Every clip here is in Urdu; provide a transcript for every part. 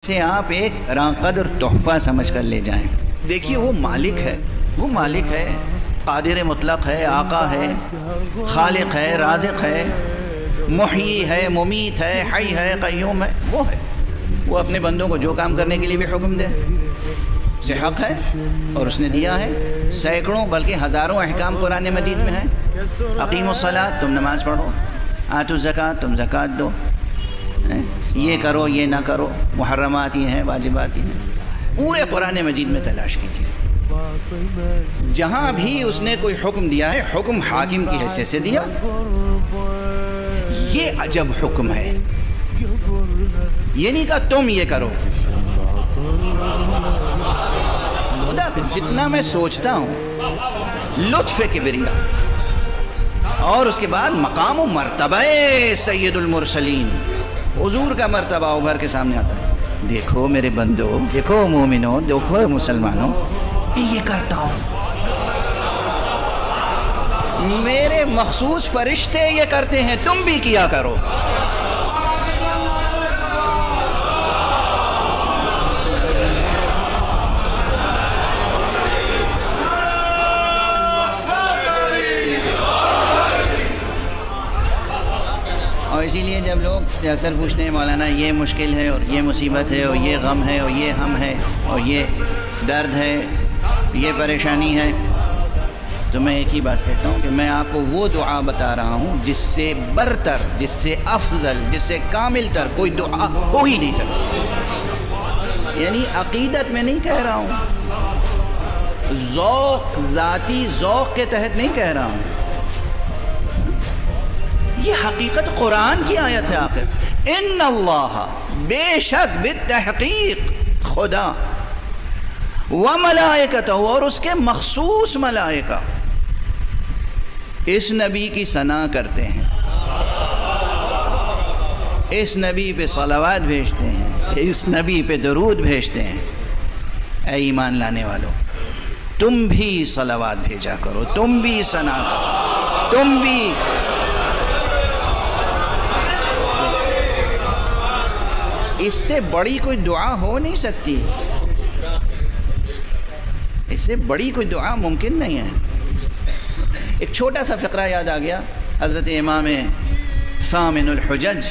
سے آپ ایک راقدر تحفہ سمجھ کر لے جائیں. دیکھیے وہ مالک ہے، وہ مالک ہے، قادر مطلق ہے، آقا ہے، خالق ہے، رازق ہے، محیی ہے، ممیت ہے، حی ہے، قیوم ہے. وہ ہے، وہ اپنے بندوں کو جو کام کرنے کے لیے بھی حکم دے سے حق ہے اور اس نے دیا ہے. سینکڑوں بلکہ ہزاروں احکام قرآن مجید میں ہیں. اقیموا الصلاۃ، تم نماز پڑھو. آتوا الزکوٰۃ، تم زکوٰۃ دو. یہ کرو، یہ نہ کرو. محرمات یہ ہیں، واجبات یہ ہیں. پورے قرآن مجید میں تلاش کیجیے. جہاں بھی اس نے کوئی حکم دیا ہے، حکم حاکم کی حیثیت سے دیا. یہ عجب حکم ہے. یہ نہیں کہا تم یہ کرو. خدا جتنا میں سوچتا ہوں لطف کبریا اور اس کے بعد مقام و مرتبہ سید المرسلین، حضور کا مرتبہ ابھر کے سامنے آتا ہے. دیکھو میرے بندو، دیکھو مومنوں، دیکھو مسلمانوں، یہ کرتا ہوں. میرے مخصوص فرشتے یہ کرتے ہیں، تم بھی کیا کرو. اور اسی لیے جب لوگ اکثر پوچھتے ہیں مولانا یہ مشکل ہے اور یہ مصیبت ہے اور یہ غم ہے اور یہ ہم ہے اور یہ درد ہے، یہ پریشانی ہے، تو میں ایک ہی بات کہتا ہوں کہ میں آپ کو وہ دعا بتا رہا ہوں جس سے برتر، جس سے افضل، جس سے کامل تر کوئی دعا ہو ہی نہیں سکتی. یعنی عقیدت میں نہیں کہہ رہا ہوں، ذوق، ذاتی ذوق کے تحت نہیں کہہ رہا ہوں. یہ حقیقت قرآن کی آیت ہے. آخر ان اللہ، بے شک، بالتحقیق خدا، وملائکتہ، اور اس کے مخصوص ملائکہ اس نبی کی ثنا کرتے ہیں، اس نبی پہ صلوات بھیجتے ہیں، اس نبی پہ درود بھیجتے ہیں. اے ایمان لانے والو، تم بھی صلوات بھیجا کرو، تم بھی ثنا کرو، تم بھی. اس سے بڑی کوئی دعا ہو نہیں سکتی، اس سے بڑی کوئی دعا ممکن نہیں ہے. ایک چھوٹا سا فقرہ یاد آ گیا. حضرت امام ثامن الحجج،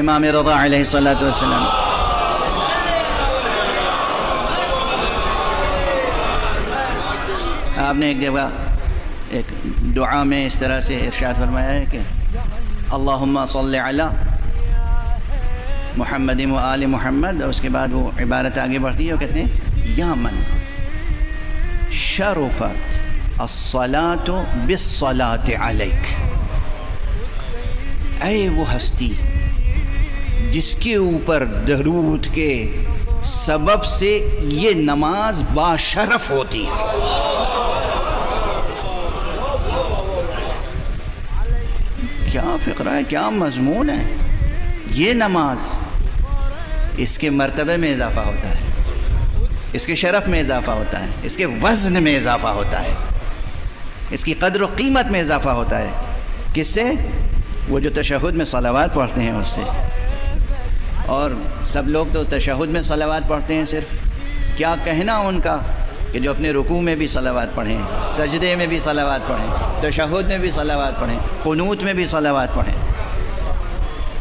امام رضا علیہ السلام، آپ نے ایک جگہ ایک دعا میں اس طرح سے ارشاد فرمایا ہے کہ اللہم صلی علی محمد و آل محمد، اور اس کے بعد وہ عبارت آگے بڑھتی ہے، وہ کہتے ہیں یا من شرفت الصلاة بالصلاة علیک. اے وہ ہستی جس کے اوپر درود کے سبب سے یہ نماز باشرف ہوتی ہے. کیا فقرہ ہے، کیا مضمون ہے. یہ نماز، اس کے مرتبے میں اضافہ ہوتا ہے، اس کے شرف میں اضافہ ہوتا ہے، اس کے وزن میں اضافہ ہوتا ہے، اس کی قدر و قیمت میں اضافہ ہوتا ہے. کس سے؟ وہ جو تشہد میں صلوات پڑھتے ہیں اس سے. اور سب لوگ تو تشہد میں صلوات پڑھتے ہیں صرف. کیا کہنا ان کا کہ جو اپنے رکوع میں بھی صلوات پڑھیں، سجدے میں بھی صلوات پڑھیں، تشہد میں بھی صلوات پڑھیں، قنوت میں بھی صلوات پڑھیں.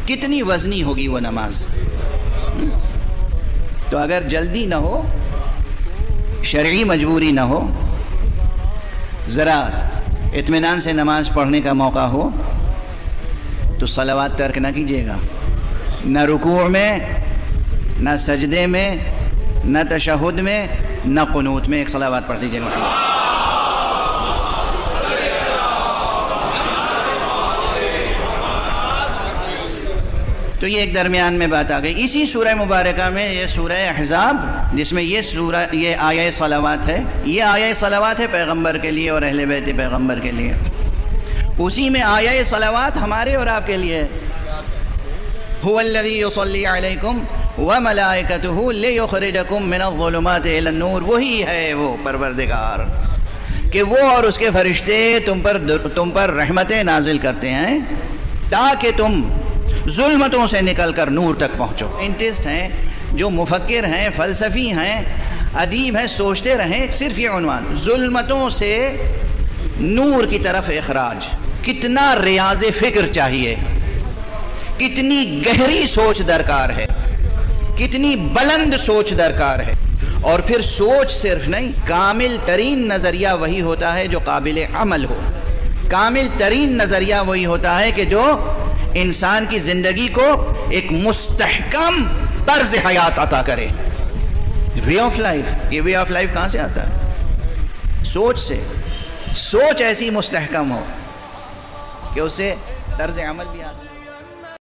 کتنی وزنی ہوگی وہ نماز. تو اگر جلدی نہ ہو، شرعی مجبوری نہ ہو، ذرا اطمینان سے نماز پڑھنے کا موقع ہو، تو صلوات ترک نہ کیجیے گا. نہ رکوع میں، نہ سجدے میں، نہ تشہد میں، نہ قنوت میں ایک صلوات پڑھ دیجیے گا. تو یہ ایک درمیان میں بات آ گئی. اسی سورہ مبارکہ میں یہ سورہ احزاب، جس میں یہ آیہ صلوات ہے، یہ آیہ صلوات ہے پیغمبر کے لیے اور اہل بیت پیغمبر کے لیے. اسی میں آیہ صلوات ہمارے اور آپ کے لیے. هو الذی یصلی علیکم وملائکتہ لیخرجکم من الظلمات الی النور. وہی ہے وہ پروردگار کہ وہ اور اس کے فرشتے تم پر رحمتیں نازل کرتے ہیں تاکہ تم ظلمتوں سے نکل کر نور تک پہنچو. انٹرسٹ ہیں جو مفکر ہیں، فلسفی ہیں، ادیب ہیں، سوچتے رہیں صرف یہ عنوان، ظلمتوں سے نور کی طرف اخراج. کتنا ریاض فکر چاہیے، کتنی گہری سوچ درکار ہے، کتنی بلند سوچ درکار ہے. اور پھر سوچ صرف نہیں، کامل ترین نظریہ وہی ہوتا ہے جو قابل عمل ہو. کامل ترین نظریہ وہی ہوتا ہے کہ جو انسان کی زندگی کو ایک مستحکم طرز حیات عطا کرے. وے آف لائف، یہ وے آف لائف کہاں سے آتا ہے؟ سوچ سے. سوچ ایسی مستحکم ہو کہ اسے طرز عمل بھی آتا ہے.